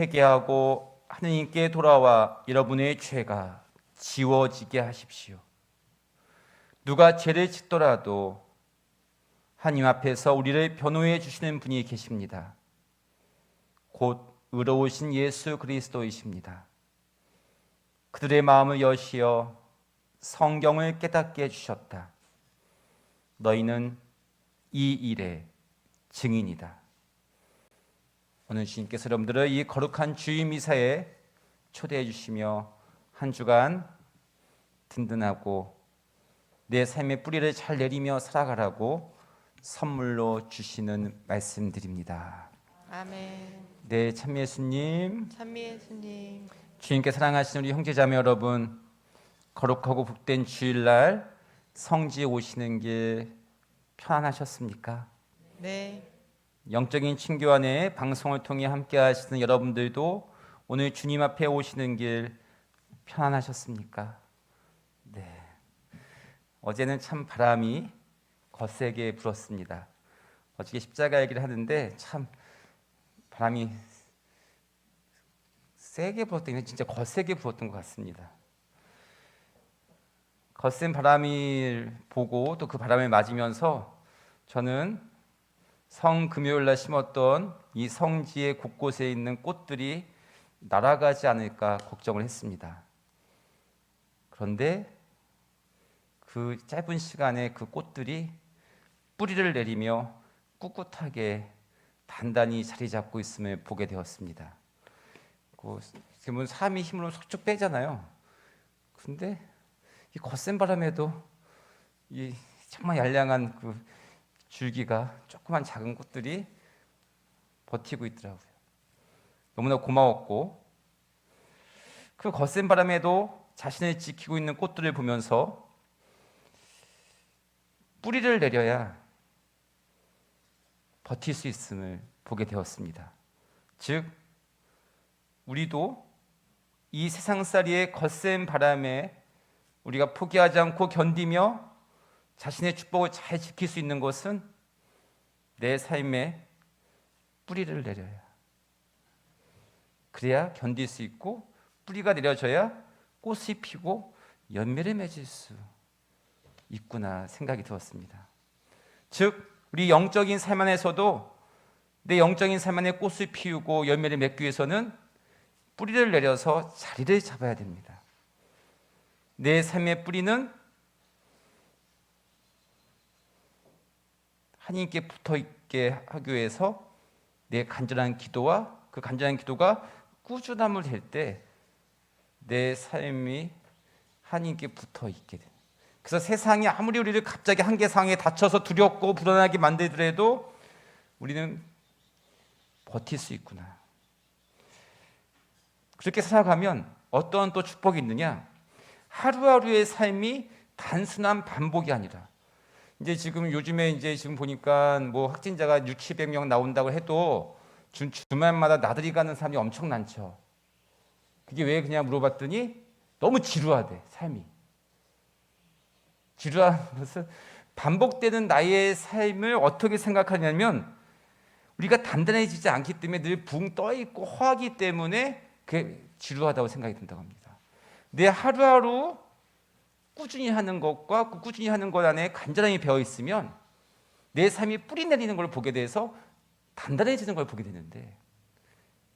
회개하고 하느님께 돌아와 여러분의 죄가 지워지게 하십시오. 누가 죄를 짓더라도 하나님 앞에서 우리를 변호해 주시는 분이 계십니다. 곧 의로우신 예수 그리스도이십니다. 그들의 마음을 여시어 성경을 깨닫게 해주셨다. 너희는 이 일의 증인이다. 오늘 주님께서 여러분들을 이 거룩한 주일 미사에 초대해 주시며 한 주간 든든하고 내 삶의 뿌리를 잘 내리며 살아가라고 선물로 주시는 말씀드립니다. 아멘. 네, 참미 예수님, 찬미 예수님, 주님께 사랑하시는 우리 형제자매 여러분, 거룩하고 복된 주일날 성지에 오시는 길 편안하셨습니까? 네, 영적인 친교 안에 방송을 통해 함께 하시는 여러분들도 오늘 주님 앞에 오시는 길 편안하셨습니까? 네. 어제는 참 바람이 거세게 불었습니다. 어저께 십자가 얘기를 하는데 참 바람이 세게 불었더니 진짜 거세게 불었던 것 같습니다. 거센 바람을 보고 또 그 바람을 맞으면서 저는 성금요일날 심었던 이 성지의 곳곳에 있는 꽃들이 날아가지 않을까 걱정을 했습니다. 그런데 그 짧은 시간에 그 꽃들이 뿌리를 내리며 꿋꿋하게 단단히 자리 잡고 있음을 보게 되었습니다. 지금은 사람이 힘으로 속쭉 빼잖아요. 근데 이 거센 바람에도 이 정말 양량한 그 줄기가 조그만 작은 꽃들이 버티고 있더라고요. 너무나 고마웠고 그 거센 바람에도 자신을 지키고 있는 꽃들을 보면서 뿌리를 내려야 버틸 수 있음을 보게 되었습니다. 즉 우리도 이 세상살이의 거센 바람에 우리가 포기하지 않고 견디며 자신의 축복을 잘 지킬 수 있는 것은 내 삶에 뿌리를 내려야, 그래야 견딜 수 있고 뿌리가 내려져야 꽃이 피고 열매를 맺을 수 있구나 생각이 들었습니다. 즉 우리 영적인 삶 안에서도 내 영적인 삶 안에 꽃을 피우고 열매를 맺기 위해서는 뿌리를 내려서 자리를 잡아야 됩니다. 내 삶의 뿌리는 하나님께 붙어있게 하기 위해서 내 간절한 기도와 그 간절한 기도가 꾸준함을 될 때 내 삶이 하나님께 붙어있게 됩니다. 그래서 세상이 아무리 우리를 갑자기 한계 상황에 닫혀서 두렵고 불안하게 만들더라도 우리는 버틸 수 있구나. 그렇게 살아가면 어떤 또 축복이 있느냐? 하루하루의 삶이 단순한 반복이 아니라 이제 지금 요즘에 이제 지금 보니까 뭐 확진자가 600~700명 나온다고 해도 주말마다 나들이 가는 사람이 엄청 많죠. 그게 왜 그냥 물어봤더니 너무 지루하대, 삶이. 지루한 것은 반복되는 나의 삶을 어떻게 생각하냐면 우리가 단단해지지 않기 때문에 늘 붕 떠있고 허하기 때문에 그게 지루하다고 생각이 든다고 합니다. 내 하루하루 꾸준히 하는 것과 그 꾸준히 하는 것 안에 간절함이 배어 있으면 내 삶이 뿌리 내리는 걸 보게 돼서 단단해지는 걸 보게 되는데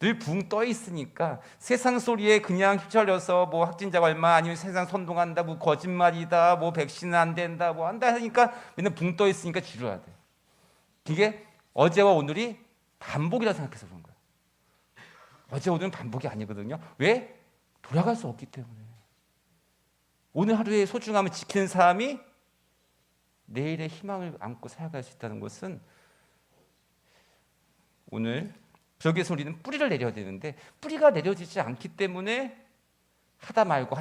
늘 붕 떠 있으니까 세상 소리에 그냥 휩쓸려서 뭐 확진자가 얼마 아니면 세상 선동한다, 뭐 거짓말이다, 뭐 백신은 안 된다, 뭐 한다 하니까 맨날 붕 떠 있으니까 지루하대. 이게 어제와 오늘이 반복이라 생각해서 그런 거예요. 어제 오늘은 반복이 아니거든요. 왜? 돌아갈 수 없기 때문에. 오늘 하루의 소중함을 지키는 사람이 내일의 희망을 안고 살아갈 수 있다는 것은 오늘 여기서 우리는 뿌리를 내려야 되는데 뿌리가 내려지지 않기 때문에 하다 말고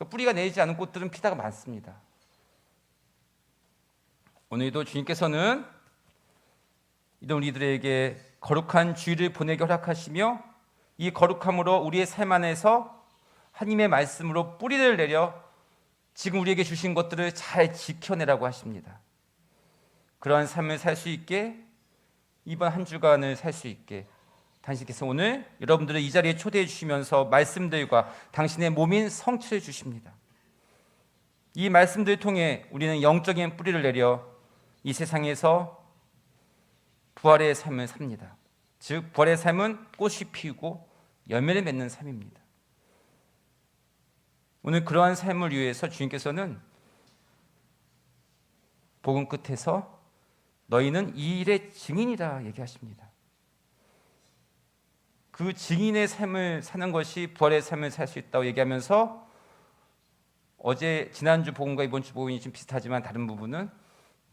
뿌리가 내리지 않은 꽃들은 피다가 많습니다. 오늘도 주님께서는 이런 우리들에게 거룩한 주일을 보내게 허락하시며 이 거룩함으로 우리의 삶 안에서 하나님의 말씀으로 뿌리를 내려 지금 우리에게 주신 것들을 잘 지켜내라고 하십니다. 그러한 삶을 살 수 있게 이번 한 주간을 살 수 있게 당신께서 오늘 여러분들을 이 자리에 초대해 주시면서 말씀들과 당신의 몸인 성취를 주십니다. 이 말씀들을 통해 우리는 영적인 뿌리를 내려 이 세상에서 부활의 삶을 삽니다. 즉 부활의 삶은 꽃이 피우고 열매를 맺는 삶입니다. 오늘 그러한 삶을 위해서 주님께서는 복음 끝에서 너희는 이 일의 증인이라 얘기하십니다. 그 증인의 삶을 사는 것이 부활의 삶을 살 수 있다고 얘기하면서 지난주 복음과 이번 주 복음이 좀 비슷하지만 다른 부분은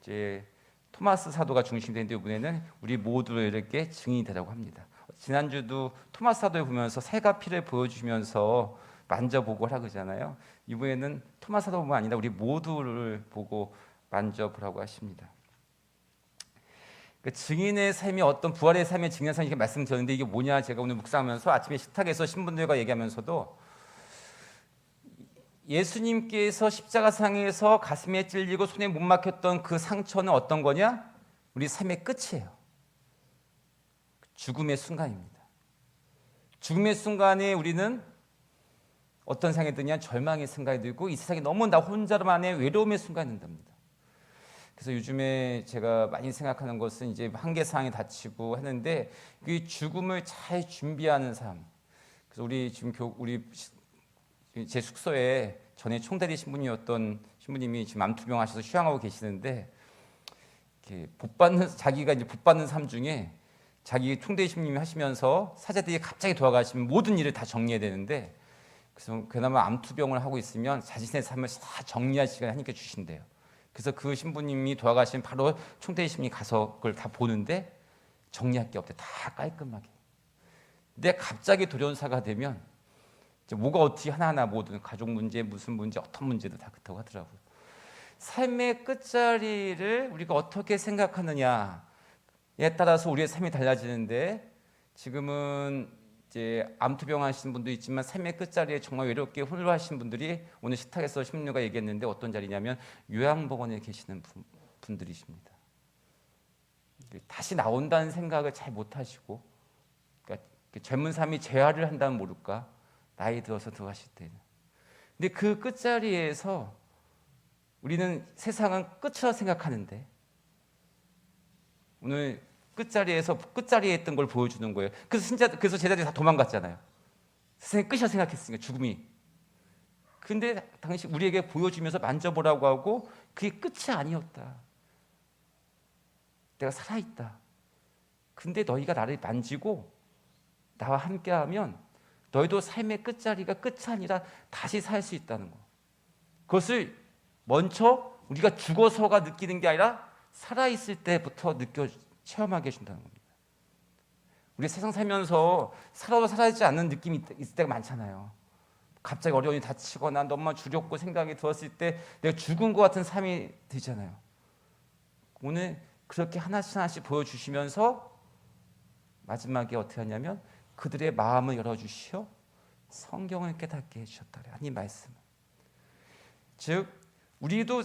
이제 토마스 사도가 중심이 되는데 이번에는 우리 모두에게 증인이 되라고 합니다. 지난주도 토마스 사도를 보면서 새가 피를 보여주면서 만져보고 하라 그러잖아요. 이번에는 토마스 사도뿐만 아니라 우리 모두를 보고 만져보라고 하십니다. 그 증인의 삶이 어떤 부활의 삶의 증인의 삶이 이렇게 말씀드렸는데 이게 뭐냐 제가 오늘 묵상하면서 아침에 식탁에서 신분들과 얘기하면서도 예수님께서 십자가상에서 가슴에 찔리고 손에 못 막혔던 그 상처는 어떤 거냐? 우리 삶의 끝이에요. 죽음의 순간입니다. 죽음의 순간에 우리는 어떤 생각이 드냐? 절망의 순간이 들고 이 세상에 너무 나 혼자만의 외로움의 순간이 든답니다. 그래서 요즘에 제가 많이 생각하는 것은 이제 한계상에 다치고 하는데 그 죽음을 잘 준비하는 삶. 그래서 우리 지금 제 숙소에 전에 총대리 신부님이었던 신부님이 지금 암투병 하셔서 휴양하고 계시는데 자기가 이제 복 받는 삶 중에 자기 총대리 신부님이 하시면서 사제들이 갑자기 돌아가시면 모든 일을 다 정리해야 되는데 그래서 그나마 암투병을 하고 있으면 자신의 삶을 다 정리할 시간을 하나님께 주신대요. 그래서 그 신부님이 돌아가시면 바로 총대리 신부님이 가서 그걸 다 보는데 정리할 게 없대. 다 깔끔하게. 근데 갑자기 돌연사가 되면 뭐가 어떻게 하나하나 모든 가족 문제, 무슨 문제, 어떤 문제도 다 그렇다고 하더라고요. 삶의 끝자리를 우리가 어떻게 생각하느냐에 따라서 우리의 삶이 달라지는데 지금은 이제 암투병 하시는 분도 있지만 삶의 끝자리에 정말 외롭게 홀로하신 분들이 오늘 식탁에서 신부가 얘기했는데 어떤 자리냐면 요양병원에 계시는 분들이십니다. 다시 나온다는 생각을 잘 못하시고 그러니까 젊은 삶이 재활을 한다면 모를까 나이 들어서 들어가실 때는. 근데 그 끝자리에서 우리는 세상은 끝이라 생각하는데 오늘 끝자리에 있던 걸 보여주는 거예요. 그래서 제자들이 다 도망갔잖아요. 세상이 끝이라 생각했으니까 죽음이. 근데 당시 우리에게 보여주면서 만져보라고 하고 그게 끝이 아니었다. 내가 살아있다. 근데 너희가 나를 만지고 나와 함께하면 너희도 삶의 끝자리가 끝이 아니라 다시 살 수 있다는 거. 그것을 먼저 우리가 죽어서가 느끼는 게 아니라 살아있을 때부터 체험하게 해준다는 겁니다. 우리 세상 살면서 살아도 살아있지 않는 느낌이 있을 때가 많잖아요. 갑자기 어려움이 닥치거나 너무 두렵고 생각이 들었을 때 내가 죽은 것 같은 삶이 들잖아요. 오늘 그렇게 하나씩 보여주시면서 마지막에 어떻게 하냐면 그들의 마음을 열어주시어 성경을 깨닫게 해주셨다. 하나님 말씀. 즉 우리도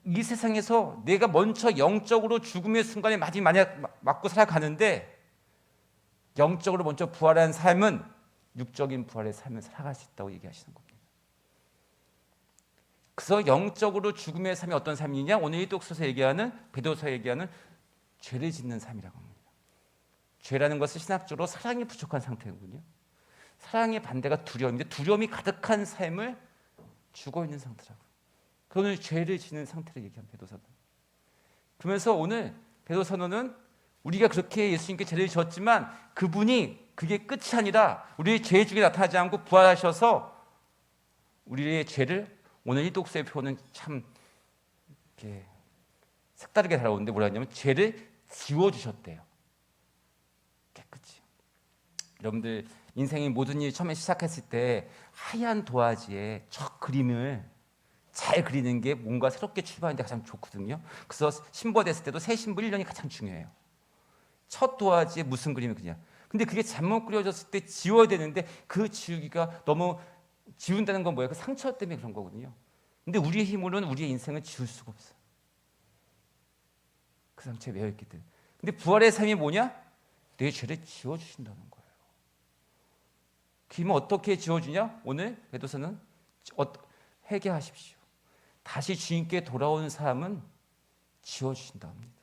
이 세상에서 내가 먼저 영적으로 죽음의 순간에 만약 맞고 살아가는데 영적으로 먼저 부활한 삶은 육적인 부활의 삶을 살아갈 수 있다고 얘기하시는 겁니다. 그래서 영적으로 죽음의 삶이 어떤 삶이냐? 오늘 이 독서에서 얘기하는 베드로서 얘기하는 죄를 짓는 삶이라고 합니다. 죄라는 것은 신학적으로 사랑이 부족한 상태군요. 사랑의 반대가 두려움인데 두려움이 가득한 삶을 죽어 있는 상태라고. 그거는 죄를 짓는 상태를 얘기한 베드로서는. 그러면서 오늘 베드로서는 우리가 그렇게 예수님께 죄를 지었지만 그분이 그게 끝이 아니라 우리의 죄 중에 나타나지 않고 부활하셔서 우리의 죄를 오늘 이 독서의 표현은 참 이렇게 색다르게 다루는데 뭐라 하냐면 죄를 지워주셨대요. 깨끗이. 여러분들 인생의 모든 일이 처음에 시작했을 때 하얀 도화지에 첫 그림을 잘 그리는 게 뭔가 새롭게 출발하는 데 가장 좋거든요. 그래서 신부됐을 때도 새 신부 1년이 가장 중요해요. 첫 도화지에 무슨 그림을 그리냐. 근데 그게 잘못 그려졌을 때 지워야 되는데 그 지우기가 너무 지운다는 건 뭐예요? 그 상처 때문에 그런 거거든요. 근데 우리의 힘으로는 우리의 인생을 지울 수가 없어요. 그 상처에 매여 있기 때문에. 근데 부활의 삶이 뭐냐? 내 죄를 지워주신다는 거예요. 그러면 어떻게 지워주냐? 오늘 베드로서는 회개하십시오. 다시 주님께 돌아오는 사람은 지워주신다 합니다.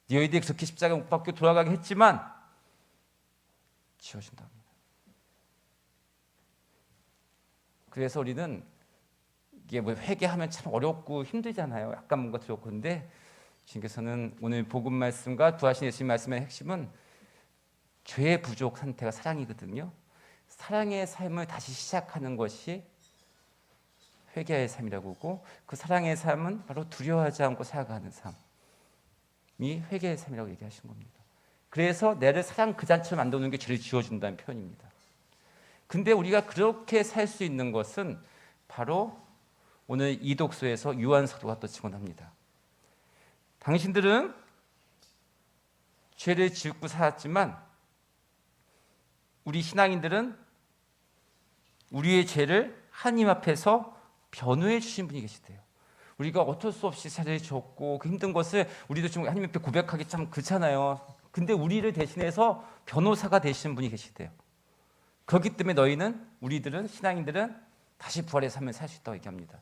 너희들이 그렇게 십자가 못 박혀 돌아가게 했지만 지워준다 합니다. 그래서 우리는 이게 뭐 회개하면 참 어렵고 힘들잖아요. 약간 뭔가 두렵고. 근데 주님께서는 오늘 복음 말씀과 부활하신 예수님 말씀의 핵심은 죄의 부족 상태가 사랑이거든요. 사랑의 삶을 다시 시작하는 것이 회개의 삶이라고 하고, 그 사랑의 삶은 바로 두려워하지 않고 살아가는 삶이 회개의 삶이라고 얘기하신 겁니다. 그래서 내를 사랑 그 자체로 만드는 게 죄를 지워준다는 표현입니다. 근데 우리가 그렇게 살 수 있는 것은 바로 오늘 이 독서에서 요한 사도가 또 증언합니다. 당신들은 죄를 짓고 살았지만 우리 신앙인들은 우리의 죄를 하나님 앞에서 변호해 주신 분이 계시대요. 우리가 어쩔 수 없이 살이 졌고 그 힘든 것을 우리도 좀 하나님 앞에 고백하기 참 그렇잖아요. 근데 우리를 대신해서 변호사가 되시는 분이 계시대요. 그렇기 때문에 우리들은 신앙인들은 다시 부활의 삶을 살 수 있다고 얘기합니다.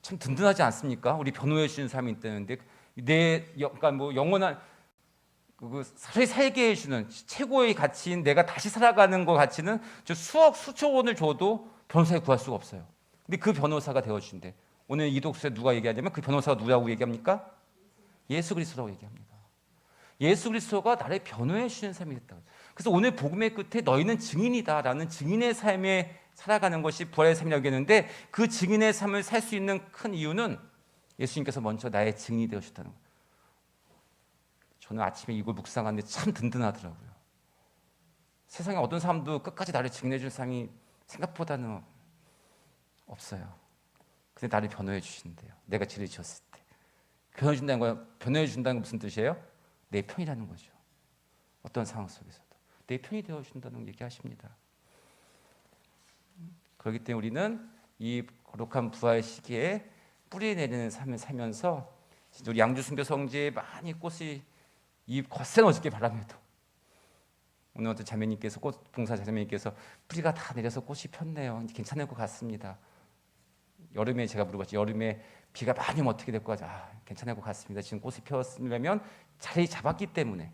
참 든든하지 않습니까? 우리 변호해 주는 사람이 있다는데 그러니까 뭐 영원한 살게 해주는 최고의 가치인 내가 다시 살아가는 것 가치는 저 수천 원을 줘도 변호사에 구할 수가 없어요. 근데 그 변호사가 되어주신대. 오늘 이 독서에 누가 얘기하냐면 그 변호사가 누구라고 얘기합니까? 예수 그리스도라고 얘기합니다. 예수 그리스도가 나를 변호해 주시는 삶이 됐다. 그래서 오늘 복음의 끝에 너희는 증인이다라는 증인의 삶에 살아가는 것이 부활의 삶이라고 얘기했는데, 그 증인의 삶을 살 수 있는 큰 이유는 예수님께서 먼저 나의 증인이 되어주셨다는 거예요. 저는 아침에 이걸 묵상하는데 참 든든하더라고요. 세상에 어떤 사람도 끝까지 나를 증인해 줄 사람이 생각보다는 없어요. 근데 나를 변호해 주신대요. 내가 죄를 지었을 때. 변호해 준다는 건 무슨 뜻이에요? 내 편이라는 거죠. 어떤 상황 속에서도 내 편이 되어 준다는 얘기하십니다. 그렇기 때문에 우리는 이 거룩한 부활 시기에 뿌리 내리는 삶을 살면서 진짜 우리 양주 순교 성지에 많이 꽃이 이 거센 어저께 바람에도 오늘 어떤 자매님께서 봉사 자매님께서 뿌리가 다 내려서 꽃이 폈네요. 괜찮을 것 같습니다. 여름에 제가 물어봤죠. 여름에 비가 많이 오면 어떻게 될 것 같아요? 괜찮을 것 같습니다. 지금 꽃이 피었으려면 자리 잡았기 때문에.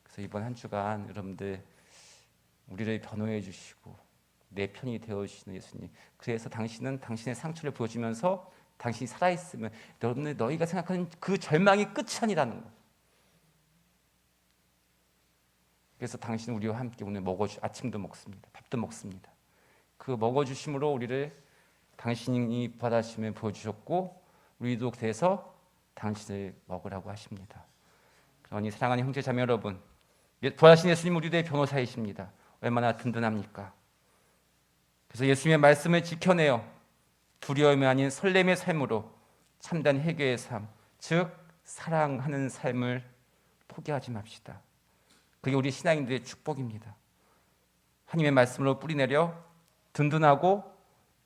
그래서 이번 한 주간 여러분들 우리를 변호해 주시고 내 편이 되어주시는 예수님. 그래서 당신은 당신의 상처를 보여주면서 당신이 살아있으면 여러분들 너희가 생각하는 그 절망이 끝이 아니라는 거. 그래서 당신은 우리와 함께 오늘 아침도 먹습니다. 밥도 먹습니다. 그 먹어주심으로 우리를 당신이 받아주심을 보여주셨고 우리도 그래서 당신을 먹으라고 하십니다. 그러니 사랑하는 형제 자매 여러분, 부활하신 예수님 우리들의 변호사이십니다. 얼마나 든든합니까? 그래서 예수님의 말씀을 지켜내어 두려움이 아닌 설렘의 삶으로 참된 회개의 삶, 즉 사랑하는 삶을 포기하지 맙시다. 그게 우리 신앙인들의 축복입니다. 하나님의 말씀으로 뿌리내려 든든하고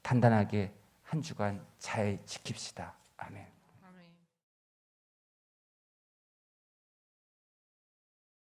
단단하게 한 주간 잘 지킵시다. 아멘.